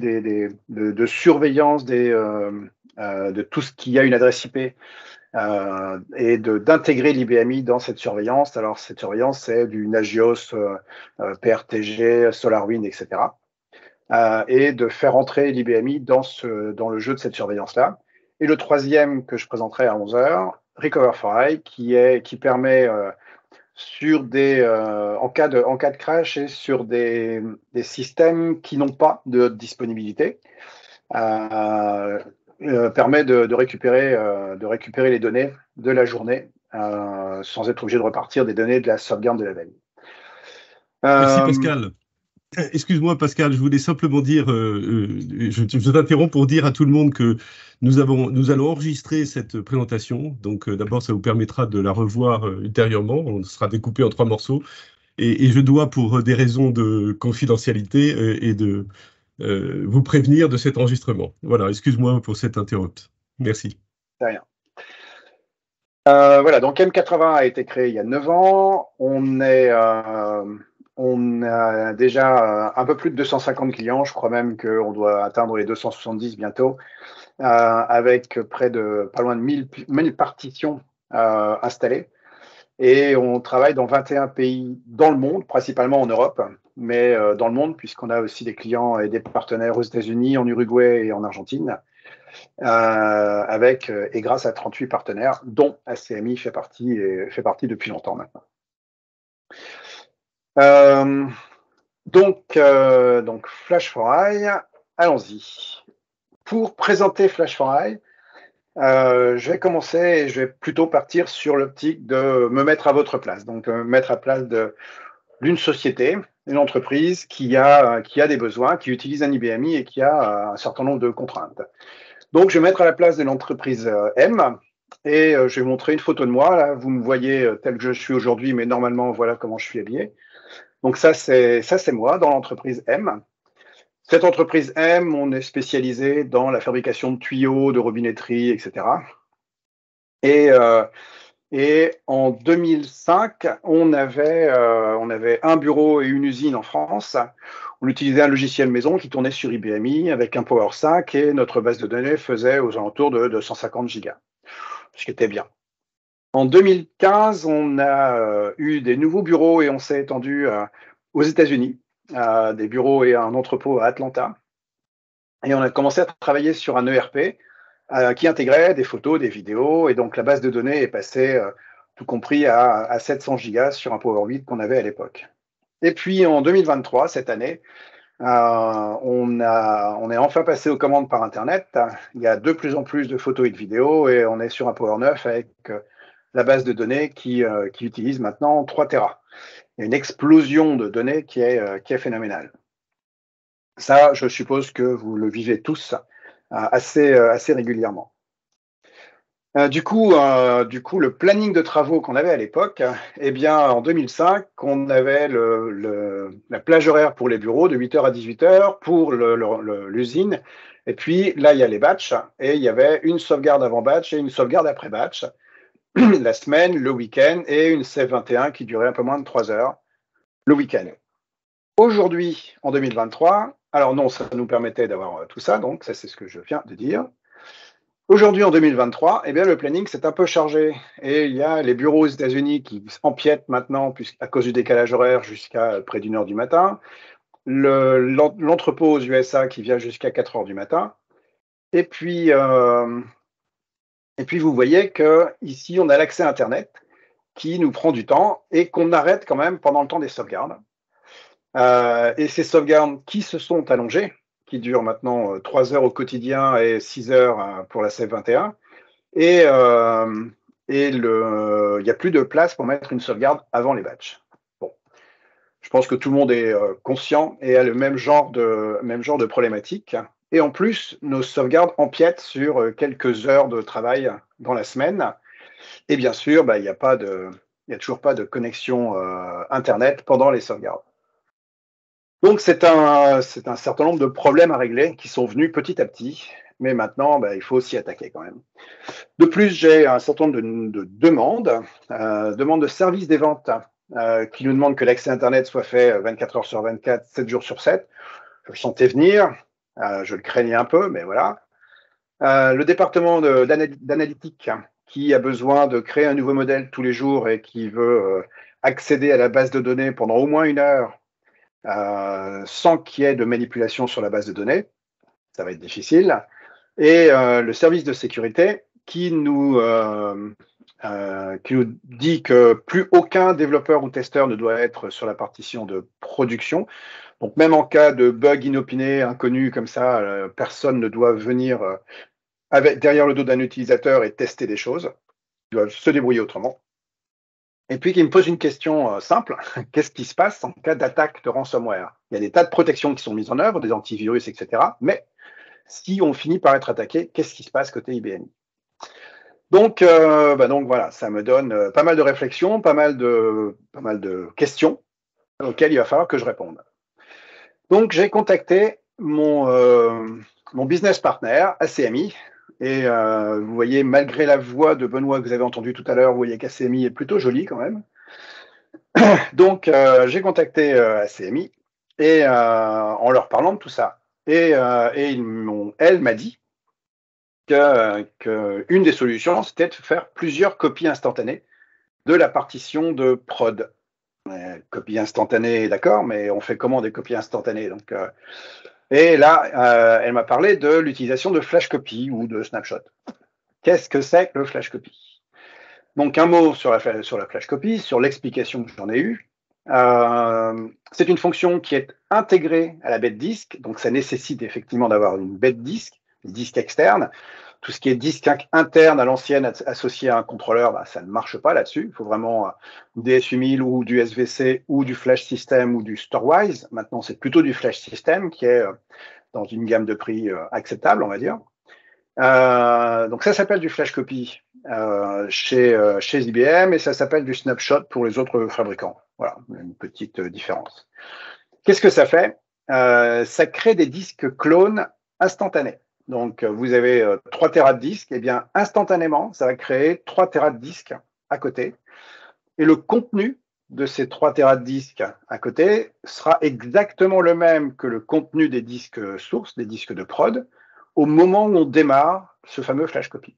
de surveillance de tout ce qui a une adresse IP et d'intégrer l'IBMI dans cette surveillance. Alors, cette surveillance, c'est du Nagios, PRTG, SolarWinds, etc. Et de faire entrer l'IBMI dans le jeu de cette surveillance-là. Et le troisième que je présenterai à 11 h, Recover4eye, qui permet en cas de crash et sur des systèmes qui n'ont pas de disponibilité, permet de récupérer les données de la journée sans être obligé de repartir des données de la sauvegarde de la veille. Merci Pascal. Excuse-moi Pascal, je voulais simplement dire, je t'interromps pour dire à tout le monde que nous allons enregistrer cette présentation. Donc d'abord, ça vous permettra de la revoir ultérieurement. On sera découpé en 3 morceaux. Et je dois, pour des raisons de confidentialité et de vous prévenir de cet enregistrement. Voilà, excuse-moi pour cette interrupte. Merci. C'est rien. Voilà, donc M80 a été créé il y a 9 ans. On a déjà un peu plus de 250 clients. Je crois même qu'on doit atteindre les 270 bientôt, avec pas loin de 1000 partitions installées. Et on travaille dans 21 pays dans le monde, principalement en Europe, mais dans le monde, puisqu'on a aussi des clients et des partenaires aux États-Unis, en Uruguay et en Argentine, et grâce à 38 partenaires, dont ACMI fait partie depuis longtemps maintenant. Donc Flash4eye, allons-y. Pour présenter Flash4eye, je vais commencer et je vais plutôt partir sur l'optique de me mettre à votre place, donc me mettre à la place d'une société, une entreprise qui a des besoins, qui utilise un IBMI et qui a un certain nombre de contraintes. Donc, je vais mettre à la place de l'entreprise M et je vais vous montrer une photo de moi. Là, vous me voyez tel que je suis aujourd'hui, mais normalement, voilà comment je suis habillé. Donc, ça, c'est moi dans l'entreprise M. Cette entreprise M, on est spécialisé dans la fabrication de tuyaux, de robinetterie, etc. Et en 2005, on avait un bureau et une usine en France. On utilisait un logiciel maison qui tournait sur IBMI avec un Power 5 et notre base de données faisait aux alentours de 250 gigas, ce qui était bien. En 2015, on a eu des nouveaux bureaux et on s'est étendu aux États-Unis, des bureaux et un entrepôt à Atlanta. Et on a commencé à travailler sur un ERP qui intégrait des photos, des vidéos, et donc la base de données est passée, tout compris, à 700 gigas sur un Power 8 qu'on avait à l'époque. Et puis en 2023, cette année, on est enfin passé aux commandes par Internet. Il y a de plus en plus de photos et de vidéos, et on est sur un Power 9 avec la base de données qui utilise maintenant 3 Tera. Il y a une explosion de données qui est phénoménale. Ça, je suppose que vous le vivez tous assez régulièrement. Du coup, le planning de travaux qu'on avait à l'époque, eh bien, en 2005, on avait la plage horaire pour les bureaux de 8 h à 18 h pour l'usine. Et puis, là, il y a les batchs et il y avait une sauvegarde avant batch et une sauvegarde après batch, la semaine, le week-end et une Save 21 qui durait un peu moins de 3 heures le week-end. Aujourd'hui, en 2023, alors non, ça nous permettait d'avoir tout ça, donc ça, c'est ce que je viens de dire. Aujourd'hui, en 2023, eh bien, le planning s'est un peu chargé et il y a les bureaux aux États-Unis qui empiètent maintenant à cause du décalage horaire jusqu'à près d'1 h du matin, l'entrepôt aux USA qui vient jusqu'à 4 h du matin. Et puis vous voyez qu'ici, on a l'accès à Internet qui nous prend du temps et qu'on arrête quand même pendant le temps des sauvegardes. Et ces sauvegardes qui se sont allongées, qui durent maintenant 3 heures au quotidien et 6 heures pour la Save 21. Et il n'y a plus de place pour mettre une sauvegarde avant les batchs. Bon. Je pense que tout le monde est conscient et a le même genre de problématique. Et en plus, nos sauvegardes empiètent sur quelques heures de travail dans la semaine. Et bien sûr, il n'y a toujours pas de connexion Internet pendant les sauvegardes. Donc, c'est un certain nombre de problèmes à régler qui sont venus petit à petit, mais maintenant, il faut s'y attaquer quand même. De plus, j'ai un certain nombre de demandes de services des ventes qui nous demandent que l'accès Internet soit fait 24 heures sur 24, 7 jours sur 7. Je le sentais venir. Je le craignais un peu, mais voilà. Le département d'analytique qui a besoin de créer un nouveau modèle tous les jours et qui veut accéder à la base de données pendant au moins 1 heure sans qu'il y ait de manipulation sur la base de données. Ça va être difficile. Et le service de sécurité qui nous dit que plus aucun développeur ou testeur ne doit être sur la partition de production. Donc même en cas de bug inopiné, inconnu comme ça, personne ne doit venir derrière le dos d'un utilisateur et tester des choses. Ils doivent se débrouiller autrement. Et puis, il me pose une question simple. Qu'est-ce qui se passe en cas d'attaque de ransomware? Il y a des tas de protections qui sont mises en œuvre, des antivirus, etc. Mais si on finit par être attaqué, qu'est-ce qui se passe côté IBM? Donc voilà, ça me donne pas mal de réflexions, pas mal de questions auxquelles il va falloir que je réponde. Donc, j'ai contacté mon business partner, ACMI, et vous voyez, malgré la voix de Benoît que vous avez entendue tout à l'heure, vous voyez qu'ACMI est plutôt joli quand même. Donc, j'ai contacté ACMI et en leur parlant de tout ça. Et elle m'a dit qu'une des solutions, c'était de faire plusieurs copies instantanées de la partition de prod. Copie instantanée, d'accord, mais on fait comment des copies instantanées? Donc, et là, elle m'a parlé de l'utilisation de flash copy ou de snapshot. Qu'est-ce que c'est que le flash copy? Donc, un mot sur la flash copy, sur l'explication que j'en ai eue. C'est une fonction qui est intégrée à la bête disque, donc ça nécessite effectivement d'avoir une bête disque externe. Tout ce qui est disque interne à l'ancienne associé à un contrôleur, bah, ça ne marche pas là-dessus. Il faut vraiment du DSU1000 ou du SVC ou du Flash System ou du Storewise. Maintenant, c'est plutôt du Flash System qui est dans une gamme de prix acceptable, on va dire. Donc ça s'appelle du Flash Copy chez IBM et ça s'appelle du Snapshot pour les autres fabricants. Voilà, une petite différence. Qu'est-ce que ça fait? Ça crée des disques clones instantanés. Donc, vous avez 3 Tera de disques, et bien instantanément, ça va créer 3 Tera de disques à côté. Et le contenu de ces 3 Tera de disques à côté sera exactement le même que le contenu des disques sources, des disques de prod, au moment où on démarre ce fameux flash copy.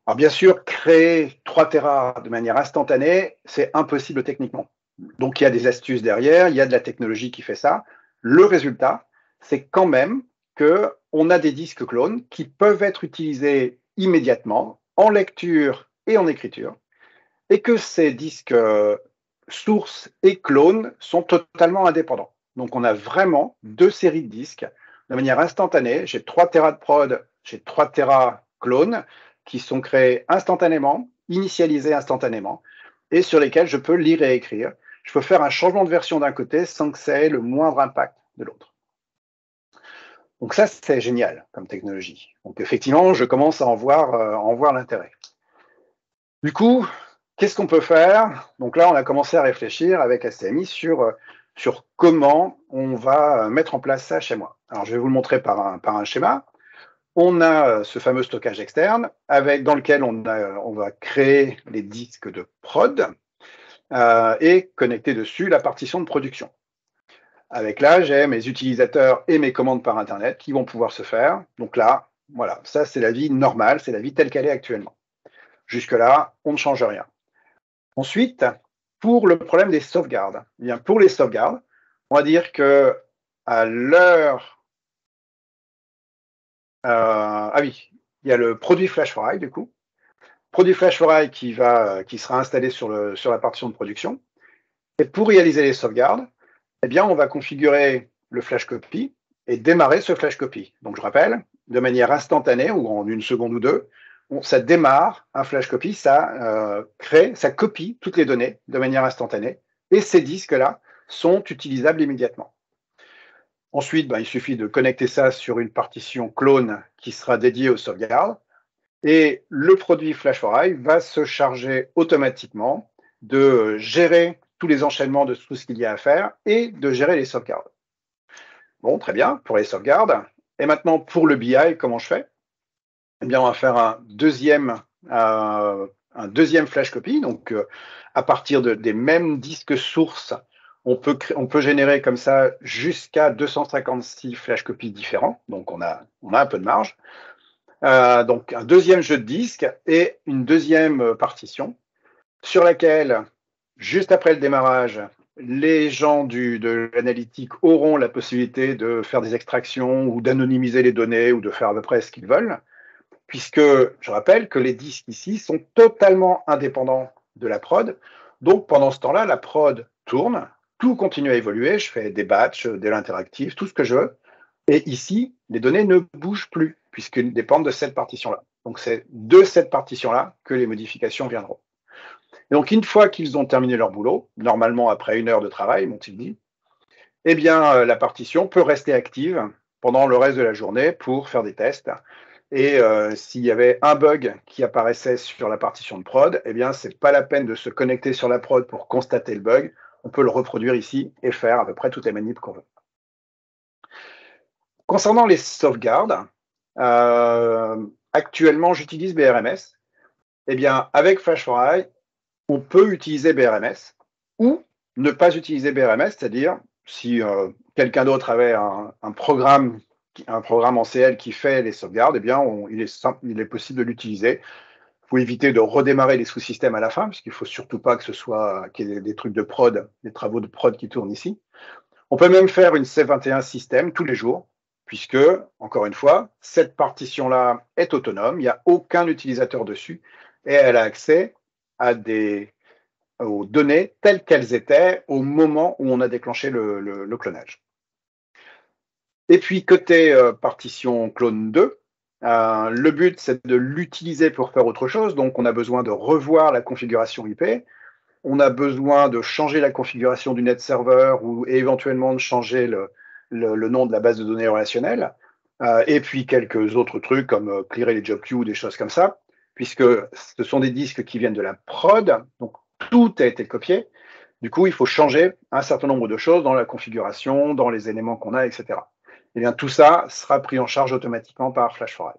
Alors, bien sûr, créer 3 Tera de manière instantanée, c'est impossible techniquement. Donc, il y a des astuces derrière, il y a de la technologie qui fait ça. Le résultat, c'est quand même qu'on a des disques clones qui peuvent être utilisés immédiatement en lecture et en écriture, et que ces disques sources et clones sont totalement indépendants. Donc, on a vraiment 2 séries de disques de manière instantanée. J'ai 3 Tera de prod, j'ai 3 Tera clones qui sont créés instantanément, initialisés instantanément, et sur lesquels je peux lire et écrire. Je peux faire un changement de version d'un côté sans que ça ait le moindre impact de l'autre. Donc ça, c'est génial comme technologie. Donc effectivement, je commence à en voir l'intérêt. Du coup, qu'est-ce qu'on peut faire? Donc là, on a commencé à réfléchir avec ACMI sur comment on va mettre en place ça chez moi. Alors, je vais vous le montrer par un schéma. On a ce fameux stockage externe dans lequel on va créer les disques de prod et connecter dessus la partition de production. Avec là, j'ai mes utilisateurs et mes commandes par Internet qui vont pouvoir se faire. Donc là, voilà, ça c'est la vie normale, c'est la vie telle qu'elle est actuellement. Jusque-là, on ne change rien. Ensuite, pour le problème des sauvegardes, eh bien, pour les sauvegardes, on va dire que à l'heure... ah oui, il y a le produit FlashForI du coup. Produit FlashForI qui sera installé sur la partition de production. Et pour réaliser les sauvegardes, eh bien, on va configurer le flash copy et démarrer ce flash copy. Donc, je rappelle, de manière instantanée ou en 1 seconde ou 2, ça démarre un flash copy, ça copie toutes les données de manière instantanée et ces disques-là sont utilisables immédiatement. Ensuite, il suffit de connecter ça sur une partition clone qui sera dédiée aux sauvegardes et le produit FlashForI va se charger automatiquement de gérer tous les enchaînements de tout ce qu'il y a à faire et de gérer les sauvegardes. Bon, très bien, pour les sauvegardes. Et maintenant, pour le BI, comment je fais? Eh bien, on va faire un deuxième flash copy. Donc, à partir des mêmes disques sources, On peut générer comme ça jusqu'à 256 flash copies différents, donc on a un peu de marge. Donc un deuxième jeu de disque et une deuxième partition sur laquelle, juste après le démarrage, les gens de l'analytique auront la possibilité de faire des extractions ou d'anonymiser les données ou de faire à peu près ce qu'ils veulent, puisque je rappelle que les disques ici sont totalement indépendants de la prod. Donc pendant ce temps-là, la prod tourne, tout continue à évoluer, je fais des batchs, de l'interactif, tout ce que je veux. Et ici, les données ne bougent plus, puisqu'elles dépendent de cette partition-là. Donc c'est de cette partition-là que les modifications viendront. Et donc une fois qu'ils ont terminé leur boulot, normalement après 1 heure de travail, m'ont-ils dit, eh bien la partition peut rester active pendant le reste de la journée pour faire des tests. Et s'il y avait un bug qui apparaissait sur la partition de prod, eh bien, c'est pas la peine de se connecter sur la prod pour constater le bug. On peut le reproduire ici et faire à peu près toutes les manips qu'on veut. Concernant les sauvegardes, actuellement, j'utilise BRMS. Eh bien, avec Flash4i, on peut utiliser BRMS ou ne pas utiliser BRMS, c'est-à-dire si quelqu'un d'autre avait un programme en CL qui fait les sauvegardes, eh bien, il est possible de l'utiliser. Il faut éviter de redémarrer les sous-systèmes à la fin, parce qu'il ne faut surtout pas qu'il y ait des trucs de prod, des travaux de prod qui tournent ici. On peut même faire une C21 système tous les jours, puisque, encore une fois, cette partition-là est autonome, il n'y a aucun utilisateur dessus, et elle a accès aux données telles qu'elles étaient au moment où on a déclenché le clonage. Et puis, côté partition clone 2, le but, c'est de l'utiliser pour faire autre chose. Donc, on a besoin de revoir la configuration IP. On a besoin de changer la configuration du net server ou éventuellement de changer le nom de la base de données relationnelle. Et puis, quelques autres trucs comme clearer les job queues, des choses comme ça, puisque ce sont des disques qui viennent de la prod. Donc, tout a été copié. Du coup, il faut changer un certain nombre de choses dans la configuration, dans les éléments qu'on a, etc. Eh bien, tout ça sera pris en charge automatiquement par Flash4i.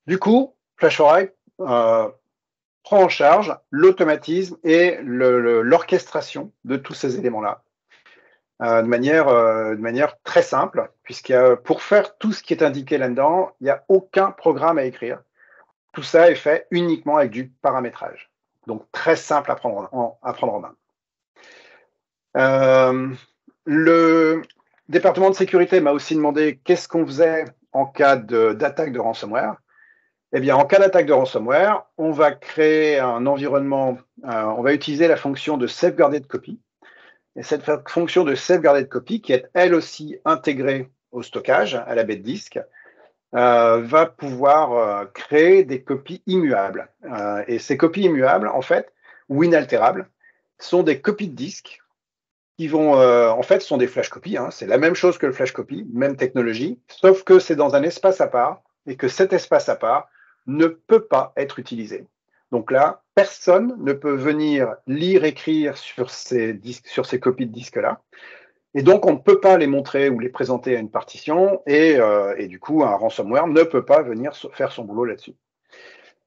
Du coup, Flash4i prend en charge l'automatisme et l'orchestration de tous ces éléments-là de manière très simple, pour faire tout ce qui est indiqué là-dedans, il n'y a aucun programme à écrire. Tout ça est fait uniquement avec du paramétrage. Donc, très simple à prendre en main. Le département de sécurité m'a aussi demandé qu'est-ce qu'on faisait en cas d'attaque de ransomware. Eh bien, en cas d'attaque de ransomware, on va créer un environnement, on va utiliser la fonction de sauvegarder copie. Et cette fonction de sauvegarder copie, qui est elle aussi intégrée au stockage, à la baie de disque, va pouvoir créer des copies immuables. Et ces copies immuables, en fait, ou inaltérables, sont des copies de disque qui vont, en fait, sont des flash copies. Hein, c'est la même chose que le flash copy, même technologie, sauf que c'est dans un espace à part et que cet espace à part ne peut pas être utilisé. Donc là, personne ne peut venir lire, écrire sur ces disques, sur ces copies de disques-là. Et donc, on ne peut pas les montrer ou les présenter à une partition et du coup, un ransomware ne peut pas venir faire son boulot là-dessus.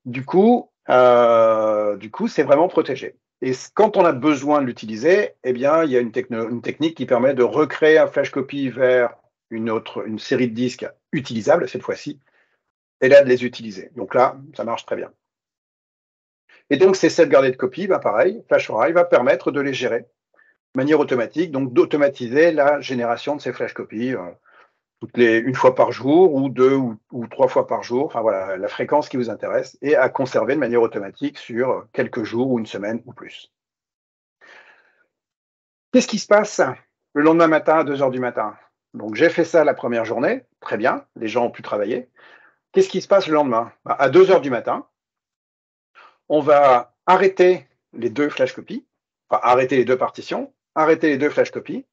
Du coup, c'est vraiment protégé. Et quand on a besoin de l'utiliser, eh bien, il y a une technique qui permet de recréer un flash copy vers une série de disques utilisables cette fois-ci, et là de les utiliser. Donc là, ça marche très bien. Et donc, ces sauvegarder de copies, pareil, Flash4i va permettre de les gérer de manière automatique, donc d'automatiser la génération de ces flash copies une fois par jour ou 2 ou 3 fois par jour, enfin voilà, la fréquence qui vous intéresse, et à conserver de manière automatique sur quelques jours ou une semaine ou plus. Qu'est-ce qui se passe le lendemain matin à 2 heures du matin? Donc j'ai fait ça la première journée, très bien, les gens ont pu travailler. Qu'est-ce qui se passe le lendemain? À 2 heures du matin, on va arrêter les 2 flash copies, enfin arrêter les 2 partitions, arrêter les 2 flash copies,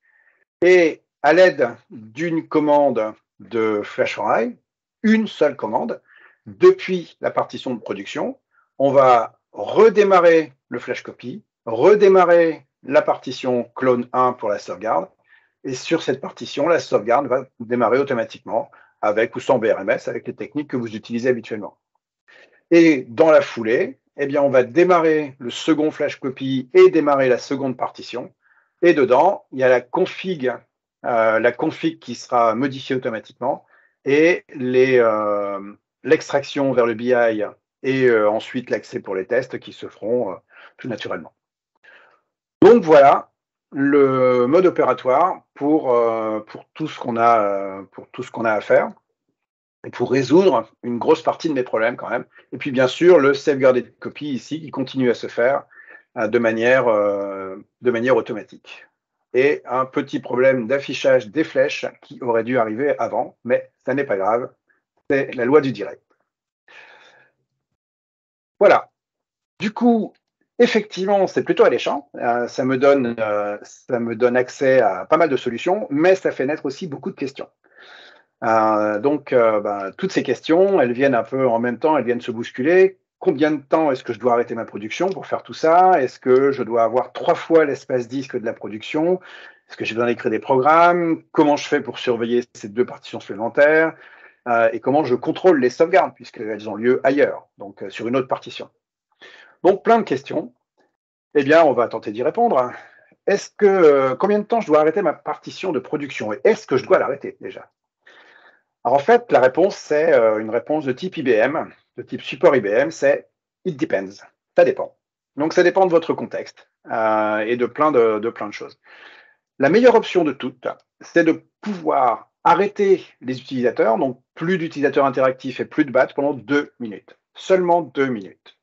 et à l'aide d'une commande de Flash4i, une seule commande, depuis la partition de production, on va redémarrer le flash copy, redémarrer la partition clone 1 pour la sauvegarde, et sur cette partition, la sauvegarde va démarrer automatiquement avec ou sans BRMS, avec les techniques que vous utilisez habituellement. Et dans la foulée, eh bien, on va démarrer le second flash copy et démarrer la seconde partition Et dedans, il y a la config qui sera modifiée automatiquement et l'extraction vers le BI et ensuite l'accès pour les tests qui se feront tout naturellement. Donc voilà le mode opératoire pour tout ce qu'on a à faire et pour résoudre une grosse partie de mes problèmes quand même. Et puis bien sûr le sauvegarder de copie ici qui continue à se faire de manière automatique. Et un petit problème d'affichage des flèches qui aurait dû arriver avant, mais ça n'est pas grave, c'est la loi du direct. Voilà. Du coup, effectivement, c'est plutôt alléchant. Ça me donne accès à pas mal de solutions, mais ça fait naître aussi beaucoup de questions. Toutes ces questions, elles viennent un peu en même temps, elles viennent se bousculer. Combien de temps est-ce que je dois arrêter ma production pour faire tout ça? Est-ce que je dois avoir 3 fois l'espace disque de la production? Est-ce que j'ai besoin d'écrire des programmes? Comment je fais pour surveiller ces 2 partitions supplémentaires? Et comment je contrôle les sauvegardes, puisqu'elles ont lieu ailleurs, donc sur une autre partition. Donc, plein de questions. Eh bien, on va tenter d'y répondre. Combien de temps je dois arrêter ma partition de production? Et est-ce que je dois l'arrêter déjà? Alors, en fait, la réponse, c'est une réponse de type IBM, de type support IBM, c'est « it depends ». Ça dépend. Donc, ça dépend de votre contexte et de plein de choses. La meilleure option de toutes, c'est de pouvoir arrêter les utilisateurs, donc plus d'utilisateurs interactifs et plus de batch pendant 2 minutes. Seulement 2 minutes.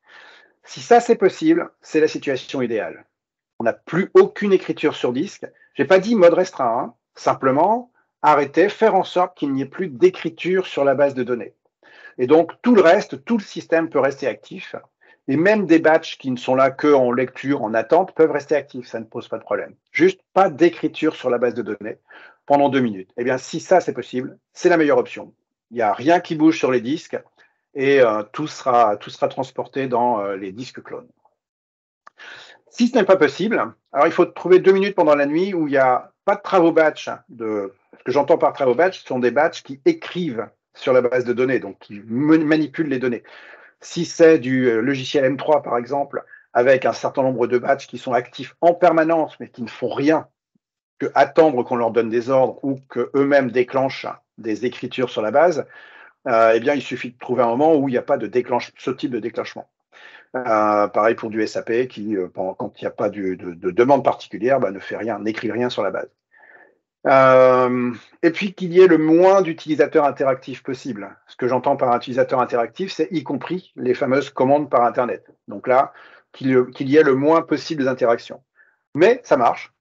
Si ça, c'est possible, c'est la situation idéale. On n'a plus aucune écriture sur disque. Je n'ai pas dit mode restreint, hein. Simplement arrêter, faire en sorte qu'il n'y ait plus d'écriture sur la base de données. Et donc, tout le reste, tout le système peut rester actif. Et même des batchs qui ne sont là qu'en lecture, en attente, peuvent rester actifs. Ça ne pose pas de problème. Juste pas d'écriture sur la base de données pendant 2 minutes. Eh bien, si ça, c'est possible, c'est la meilleure option. Il n'y a rien qui bouge sur les disques et tout sera transporté dans les disques clones. Si ce n'est pas possible, alors il faut trouver 2 minutes pendant la nuit où il n'y a pas de travaux batch. Ce que j'entends par travaux batch, ce sont des batchs qui écrivent sur la base de données, donc qui manipulent les données. Si c'est du logiciel M3, par exemple, avec un certain nombre de batchs qui sont actifs en permanence, mais qui ne font rien que attendre qu'on leur donne des ordres ou qu'eux-mêmes déclenchent des écritures sur la base, eh bien, il suffit de trouver un moment où il n'y a pas de ce type de déclenchement. Pareil pour du SAP qui, quand il n'y a pas de demande particulière, ne fait rien, n'écrit rien sur la base. Et puis qu'il y ait le moins d'utilisateurs interactifs possible. Ce que j'entends par utilisateur interactif, c'est y compris les fameuses commandes par Internet. Donc là, qu'il y ait le moins possible d'interactions. Mais ça marche.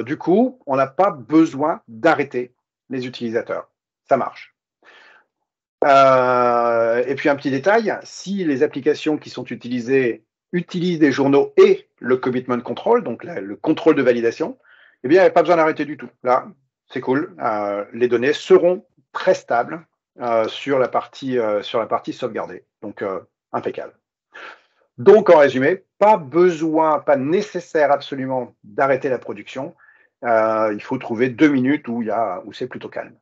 Du coup, on n'a pas besoin d'arrêter les utilisateurs. Ça marche. Et puis un petit détail, si les applications qui sont utilisées utilisent des journaux et le commitment control, donc le contrôle de validation, eh bien, il n'y a pas besoin d'arrêter du tout. Là, c'est cool. Les données seront très stables sur la partie sauvegardée. Donc, impeccable. Donc, en résumé, pas nécessaire absolument d'arrêter la production. Il faut trouver 2 minutes où c'est plutôt calme.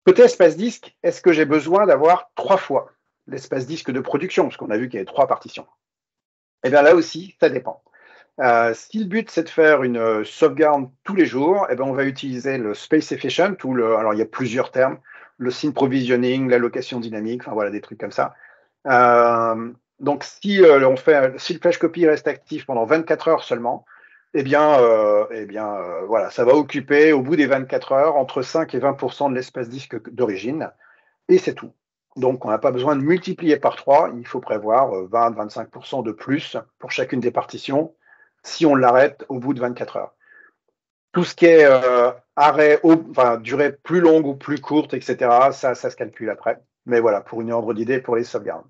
Côté espace disque, est-ce que j'ai besoin d'avoir 3 fois l'espace disque de production? Parce qu'on a vu qu'il y avait 3 partitions. Eh bien, là aussi, ça dépend. Si le but, c'est de faire une sauvegarde tous les jours, eh bien, on va utiliser le space efficient, alors il y a plusieurs termes, le scene provisioning, l'allocation dynamique, enfin voilà, des trucs comme ça. Donc, si le flash copy reste actif pendant 24 heures seulement, voilà, ça va occuper au bout des 24 heures entre 5 et 20% de l'espace disque d'origine, et c'est tout. Donc, on n'a pas besoin de multiplier par 3, il faut prévoir 20-25% de plus pour chacune des partitions si on l'arrête au bout de 24 heures. Tout ce qui est durée plus longue ou plus courte, etc., ça se calcule après. Mais voilà, pour une ordre d'idée pour les sauvegardes.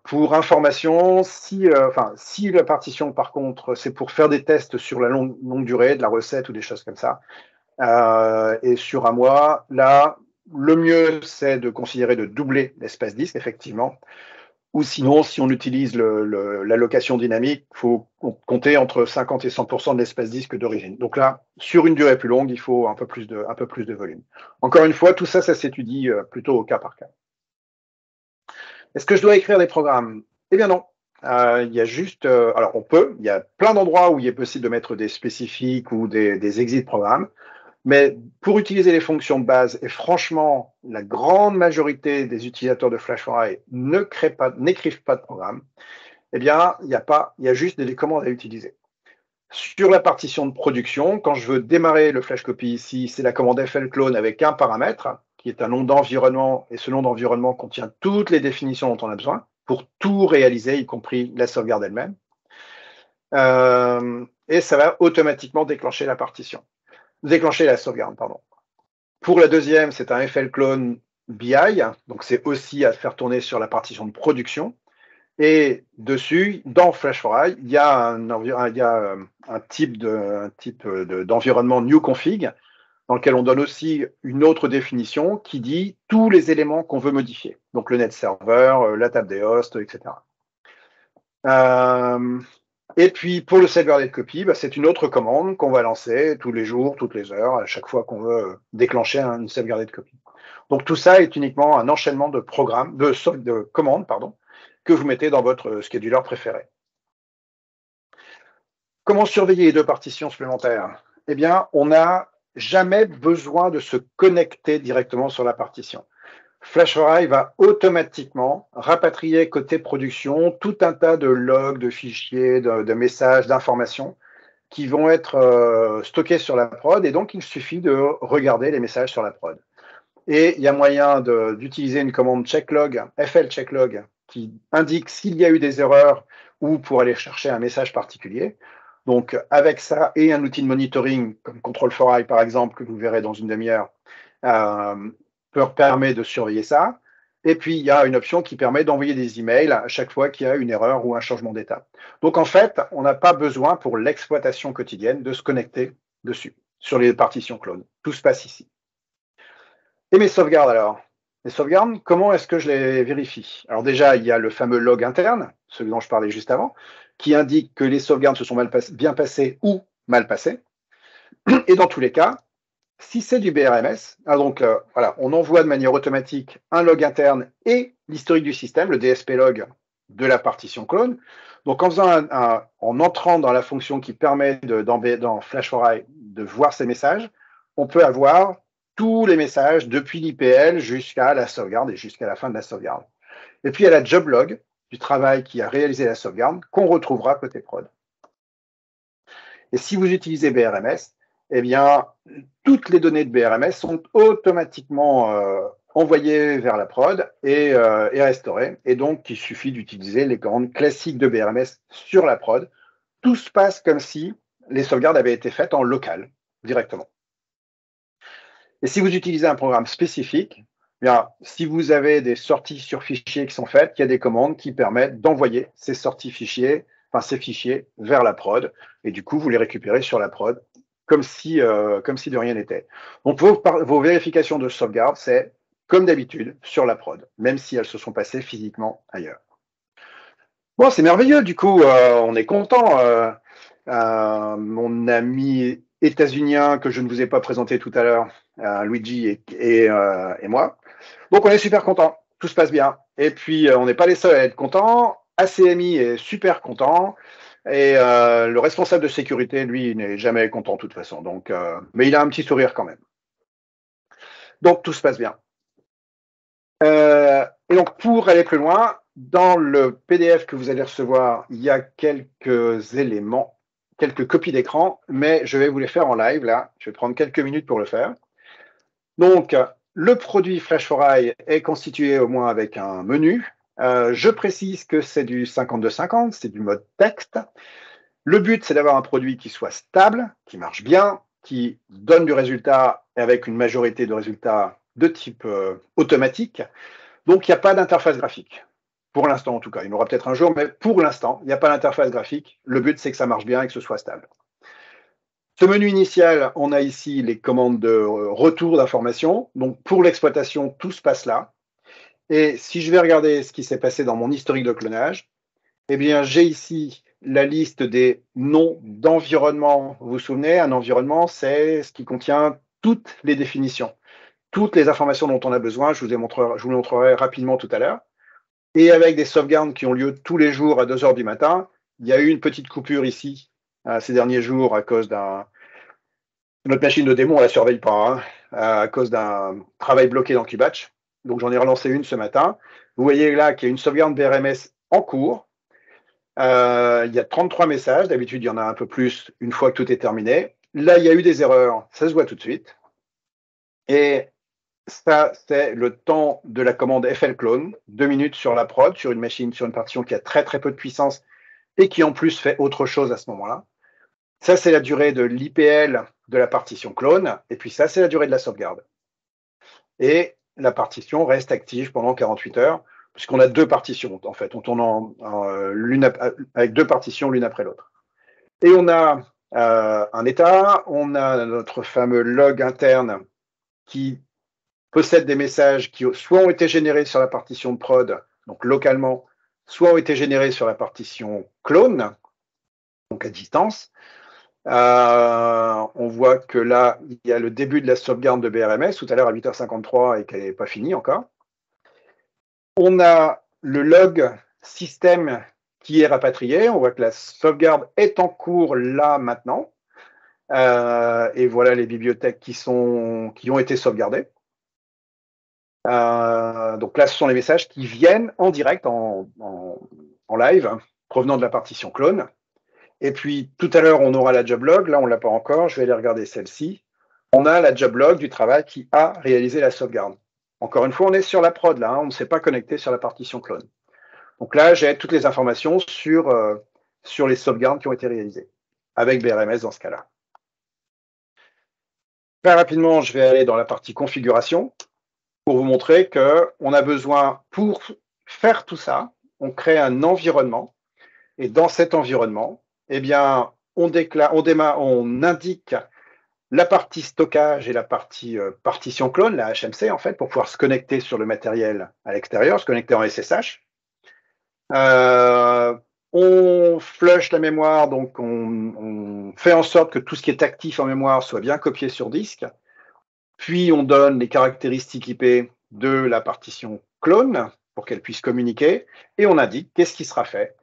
Pour information, si la partition, par contre, c'est pour faire des tests sur la longue durée, de la recette ou des choses comme ça, et sur un mois, là, le mieux, c'est de considérer de doubler l'espace disque, effectivement. Ou sinon, si on utilise l'allocation dynamique, il faut compter entre 50 et 100% de l'espace disque d'origine. Donc là, sur une durée plus longue, il faut un peu plus de volume. Encore une fois, tout ça s'étudie plutôt au cas par cas. Est-ce que je dois écrire des programmes? Eh bien non. il y a juste, alors il y a plein d'endroits où il est possible de mettre des spécifiques ou des exit programmes, mais pour utiliser les fonctions de base, et franchement, la grande majorité des utilisateurs de FlashForAI n'écrivent pas de programme, eh bien, il y a juste des commandes à utiliser. Sur la partition de production, quand je veux démarrer le flash copy ici, c'est la commande flclone avec un paramètre, qui est un nom d'environnement, et ce nom d'environnement contient toutes les définitions dont on a besoin pour tout réaliser, y compris la sauvegarde elle-même. Et ça va automatiquement déclencher la sauvegarde, pardon. Pour la deuxième, c'est un flclone BI, donc c'est aussi à faire tourner sur la partition de production. Et dessus, dans FlashForAI, il y a un type d'environnement new config dans lequel on donne aussi une autre définition qui dit tous les éléments qu'on veut modifier. Donc le net server, la table des hosts, etc. Et puis pour le sauvegarder copy, c'est une autre commande qu'on va lancer tous les jours, toutes les heures, à chaque fois qu'on veut déclencher une sauvegarder copy. Donc tout ça est uniquement un enchaînement de commandes, que vous mettez dans votre scheduler préféré. Comment surveiller les deux partitions supplémentaires? Eh bien, on n'a jamais besoin de se connecter directement sur la partition. FlashForAI va automatiquement rapatrier côté production tout un tas de logs, de fichiers, de messages, d'informations qui vont être stockés sur la prod, et donc il suffit de regarder les messages sur la prod. Et il y a moyen d'utiliser une commande checklog, FL checklog, qui indique s'il y a eu des erreurs ou pour aller chercher un message particulier. Donc, avec ça et un outil de monitoring comme Control4i, par exemple, que vous verrez dans une demi-heure, permet de surveiller ça. Et puis, il y a une option qui permet d'envoyer des emails à chaque fois qu'il y a une erreur ou un changement d'état. Donc, en fait, on n'a pas besoin pour l'exploitation quotidienne de se connecter dessus, sur les partitions clones. Tout se passe ici. Et mes sauvegardes alors? Les sauvegardes, comment est-ce que je les vérifie? Alors déjà, il y a le fameux log interne, celui dont je parlais juste avant, qui indique que les sauvegardes se sont bien passées ou mal passées. Et dans tous les cas, si c'est du BRMS, donc voilà, on envoie de manière automatique un log interne et l'historique du système, le DSP log de la partition clone. Donc en entrant dans la fonction qui permet dans FlashForAI de voir ces messages, on peut avoir tous les messages depuis l'IPL jusqu'à la sauvegarde et jusqu'à la fin de la sauvegarde. Et puis il y a la job log du travail qui a réalisé la sauvegarde qu'on retrouvera côté prod. Et si vous utilisez BRMS, eh bien, toutes les données de BRMS sont automatiquement envoyées vers la prod et restaurées. Et donc, il suffit d'utiliser les commandes classiques de BRMS sur la prod. Tout se passe comme si les sauvegardes avaient été faites en local, directement. Et si vous utilisez un programme spécifique, eh bien, si vous avez des sorties sur fichiers qui sont faites, il y a des commandes qui permettent d'envoyer ces fichiers vers la prod. Et du coup, vous les récupérez sur la prod comme si de rien n'était. Donc, vos vérifications de sauvegarde, c'est comme d'habitude sur la prod, même si elles se sont passées physiquement ailleurs. Bon, c'est merveilleux, du coup, on est content. Mon ami états-unien que je ne vous ai pas présenté tout à l'heure, Luigi et moi. Donc, on est super content. Tout se passe bien. Et puis, on n'est pas les seuls à être contents. ACMI est super content. Et le responsable de sécurité, lui, n'est jamais content de toute façon. Donc, mais il a un petit sourire quand même. Donc, tout se passe bien. Et donc, pour aller plus loin, dans le PDF que vous allez recevoir, il y a quelques éléments, quelques copies d'écran, mais je vais vous les faire en live, là. Je vais prendre quelques minutes pour le faire. Donc, le produit FlashForAI est constitué au moins avec un menu. Je précise que c'est du 5250, c'est du mode texte. Le but, c'est d'avoir un produit qui soit stable, qui marche bien, qui donne du résultat avec une majorité de résultats de type automatique. Donc, il n'y a pas d'interface graphique. Pour l'instant, en tout cas. Il y en aura peut-être un jour, mais pour l'instant, il n'y a pas d'interface graphique. Le but, c'est que ça marche bien et que ce soit stable. Ce menu initial, on a ici les commandes de retour d'informations. Donc, pour l'exploitation, tout se passe là. Et si je vais regarder ce qui s'est passé dans mon historique de clonage, eh bien, j'ai ici la liste des noms d'environnement. Vous vous souvenez, un environnement, c'est ce qui contient toutes les définitions, toutes les informations dont on a besoin. Je vous le montrerai rapidement tout à l'heure. et avec des sauvegardes qui ont lieu tous les jours à 2 heures du matin. Il y a eu une petite coupure ici ces derniers jours à cause notre machine de démon, on ne la surveille pas, hein, à cause d'un travail bloqué dans Kubatch. Donc j'en ai relancé une ce matin. Vous voyez là qu'il y a une sauvegarde BRMS en cours. Il y a 33 messages. D'habitude, il y en a un peu plus une fois que tout est terminé. Là, il y a eu des erreurs. Ça se voit tout de suite. Et ça, c'est le temps de la commande FL clone. 2 minutes sur la prod, sur une machine, sur une partition qui a très très peu de puissance et qui en plus fait autre chose à ce moment-là. Ça, c'est la durée de l'IPL de la partition clone. Et puis ça, c'est la durée de la sauvegarde. Et la partition reste active pendant 48 heures, puisqu'on a 2 partitions, en fait. On tourne avec 2 partitions l'une après l'autre. Et on a un état, on a notre fameux log interne qui possède des messages qui soit ont été générés sur la partition de prod, donc localement, soit ont été générés sur la partition clone, donc à distance. On voit que là, il y a le début de la sauvegarde de BRMS, tout à l'heure à 8h53 et qu'elle n'est pas finie encore. On a le log système qui est rapatrié. On voit que la sauvegarde est en cours là maintenant. Et voilà les bibliothèques qui ont été sauvegardées. Donc là, ce sont les messages qui viennent en direct, en live, provenant de la partition clone. Et puis, tout à l'heure, on aura la job log. Là, on ne l'a pas encore. Je vais aller regarder celle-ci. On a la job log du travail qui a réalisé la sauvegarde. Encore une fois, on est sur la prod, là. On ne s'est pas connecté sur la partition clone. Donc là, j'ai toutes les informations sur les sauvegardes qui ont été réalisées, avec BRMS dans ce cas-là. Très rapidement, je vais aller dans la partie configuration pour vous montrer qu'on a besoin, pour faire tout ça, on crée un environnement. Et dans cet environnement, eh bien, on indique la partie stockage et la partie partition clone, la HMC, en fait, pour pouvoir se connecter sur le matériel à l'extérieur, se connecter en SSH. On flush la mémoire, donc on fait en sorte que tout ce qui est actif en mémoire soit bien copié sur disque. Puis on donne les caractéristiques IP de la partition clone pour qu'elle puisse communiquer. Et on indique qu'est-ce qui sera fait.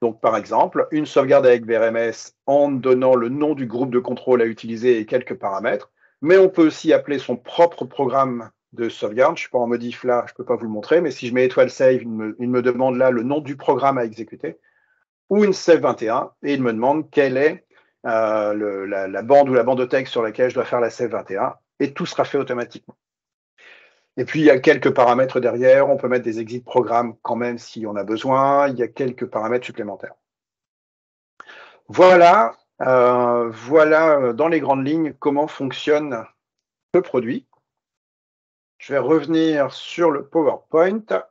Donc, par exemple, une sauvegarde avec VRMS en donnant le nom du groupe de contrôle à utiliser et quelques paramètres. Mais on peut aussi appeler son propre programme de sauvegarde. Je ne suis pas en modif là, je ne peux pas vous le montrer, mais si je mets étoile save, il me demande là le nom du programme à exécuter. Ou une save 21, et il me demande quelle est la bande ou la bande de texte sur laquelle je dois faire la save 21, et tout sera fait automatiquement. Et puis, il y a quelques paramètres derrière. On peut mettre des exit programmes quand même si on a besoin. Il y a quelques paramètres supplémentaires. Voilà dans les grandes lignes comment fonctionne ce produit. Je vais revenir sur le PowerPoint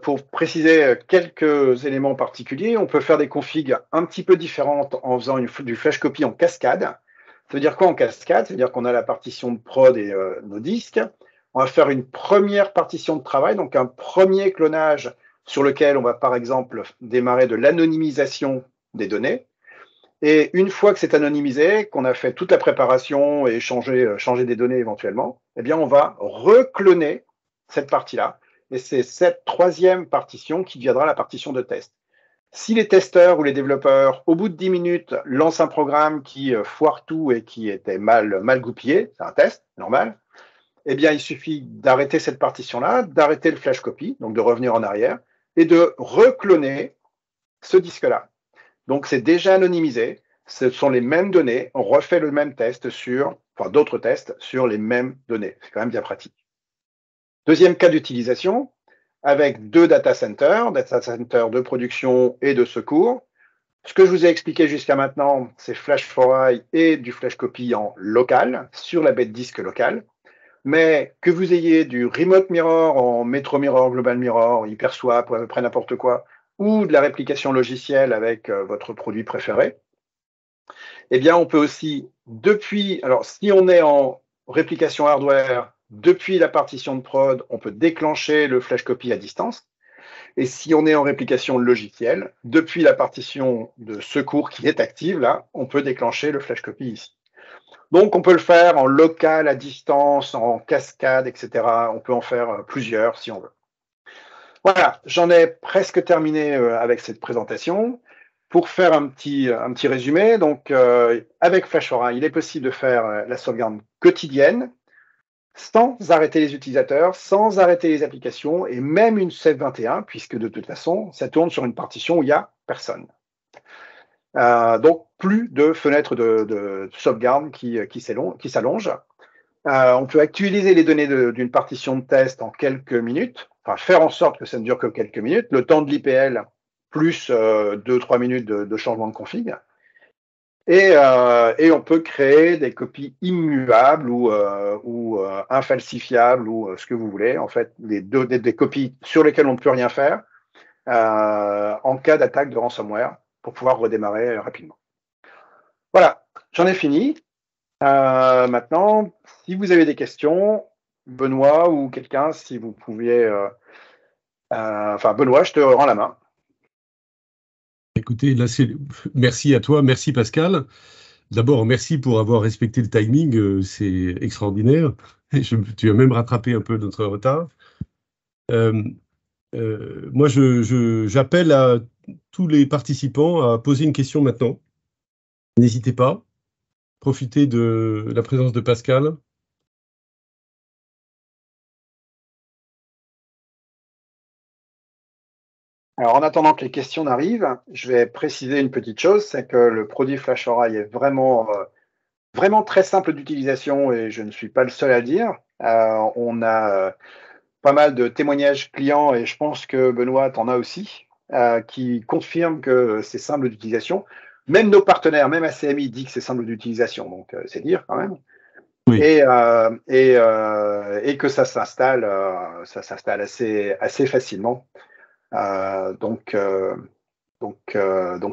pour préciser quelques éléments particuliers. On peut faire des configs un petit peu différentes en faisant du flash copy en cascade. Ça veut dire quoi en cascade? Ça veut dire qu'on a la partition de prod et nos disques. On va faire une première partition de travail, donc un premier clonage sur lequel on va par exemple démarrer de l'anonymisation des données. Et une fois que c'est anonymisé, qu'on a fait toute la préparation et changer des données éventuellement, eh bien on va recloner cette partie-là. Et c'est cette troisième partition qui deviendra la partition de test. Si les testeurs ou les développeurs, au bout de 10 minutes, lancent un programme qui foire tout et qui était mal goupillé, c'est un test, normal, eh bien, il suffit d'arrêter cette partition-là, d'arrêter le flash copy, donc de revenir en arrière, et de recloner ce disque-là. Donc, c'est déjà anonymisé, ce sont les mêmes données, on refait le même test d'autres tests sur les mêmes données. C'est quand même bien pratique. Deuxième cas d'utilisation, avec 2 data centers de production et de secours. Ce que je vous ai expliqué jusqu'à maintenant, c'est Flash4i et du flash copy en local, sur la bête disque locale. Mais que vous ayez du remote mirror en metro mirror, global mirror, hyperswap, à peu près n'importe quoi, ou de la réplication logicielle avec votre produit préféré, eh bien, on peut aussi, alors si on est en réplication hardware, depuis la partition de prod, on peut déclencher le flash copy à distance. Et si on est en réplication logicielle, depuis la partition de secours qui est active, là, on peut déclencher le flash copy ici. Donc, on peut le faire en local, à distance, en cascade, etc. On peut en faire plusieurs si on veut. Voilà, j'en ai presque terminé avec cette présentation. Pour faire un petit résumé, donc avec FlashAura, il est possible de faire la sauvegarde quotidienne sans arrêter les utilisateurs, sans arrêter les applications et même une save 21, puisque de toute façon, ça tourne sur une partition où il n'y a personne. Donc, plus de fenêtres de sauvegarde qui s'allongent. On peut actualiser les données d'une partition de test en quelques minutes, enfin faire en sorte que ça ne dure que quelques minutes, le temps de l'IPL plus 2-3 minutes de changement de config. Et on peut créer des copies immuables ou infalsifiables ou ce que vous voulez, en fait, des copies sur lesquelles on ne peut rien faire en cas d'attaque de ransomware pour pouvoir redémarrer rapidement. Voilà, j'en ai fini. Maintenant, si vous avez des questions, Benoît ou quelqu'un, si vous pouviez... enfin, Benoît, je te rends la main. Écoutez, là, merci à toi, merci Pascal. D'abord, merci pour avoir respecté le timing, c'est extraordinaire. Tu as même rattrapé un peu notre retard. Moi, j'appelle à tous les participants à poser une question maintenant. N'hésitez pas. Profitez de la présence de Pascal. Alors, en attendant que les questions n'arrivent, je vais préciser une petite chose, c'est que le produit FlashAura est vraiment très simple d'utilisation et je ne suis pas le seul à le dire. On a pas mal de témoignages clients et je pense que Benoît, t'en as aussi, qui confirment que c'est simple d'utilisation. Même nos partenaires, même ACMI dit que c'est simple d'utilisation, donc c'est dire quand même. Oui. Et que ça s'installe assez facilement. Donc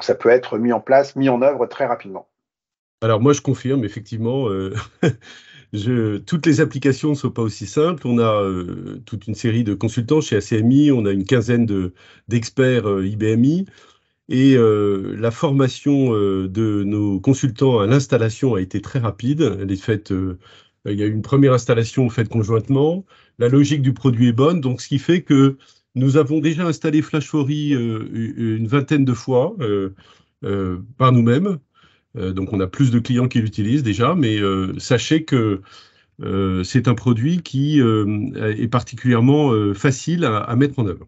ça peut être mis en œuvre très rapidement. Alors moi je confirme effectivement, toutes les applications ne sont pas aussi simples. On a toute une série de consultants chez ACMI, on a une quinzaine d'experts IBMI et la formation de nos consultants à l'installation a été très rapide. Elle est faite, il y a eu une première installation faite conjointement. La logique du produit est bonne, donc ce qui fait que nous avons déjà installé FlashFory une vingtaine de fois par nous-mêmes. Donc on a plus de clients qui l'utilisent déjà, mais sachez que c'est un produit qui est particulièrement facile à mettre en œuvre.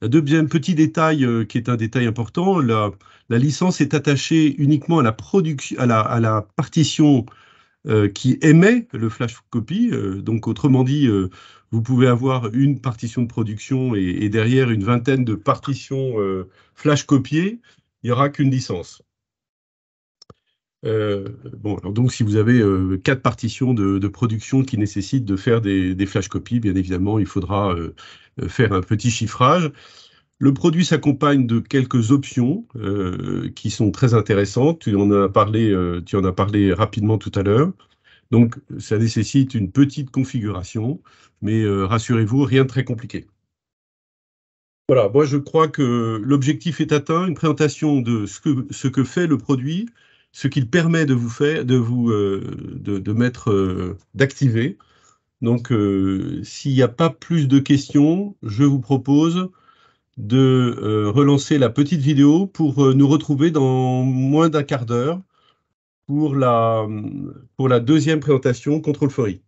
Un deuxième petit détail qui est un détail important, la licence est attachée uniquement à la production, à la partition qui émet le flash copy. Donc autrement dit, vous pouvez avoir une partition de production et derrière une vingtaine de partitions flash copiées, il n'y aura qu'une licence. Bon, alors donc si vous avez 4 partitions de production qui nécessitent de faire des flash copies, bien évidemment, il faudra faire un petit chiffrage. Le produit s'accompagne de quelques options qui sont très intéressantes. Tu en as parlé rapidement tout à l'heure. Donc, ça nécessite une petite configuration, mais rassurez-vous, rien de très compliqué. Voilà, moi je crois que l'objectif est atteint, une présentation de ce que fait le produit, ce qu'il permet de vous faire, d'activer. Donc, s'il n'y a pas plus de questions, je vous propose de relancer la petite vidéo pour nous retrouver dans moins d'un quart d'heure pour la deuxième présentation Control Fory.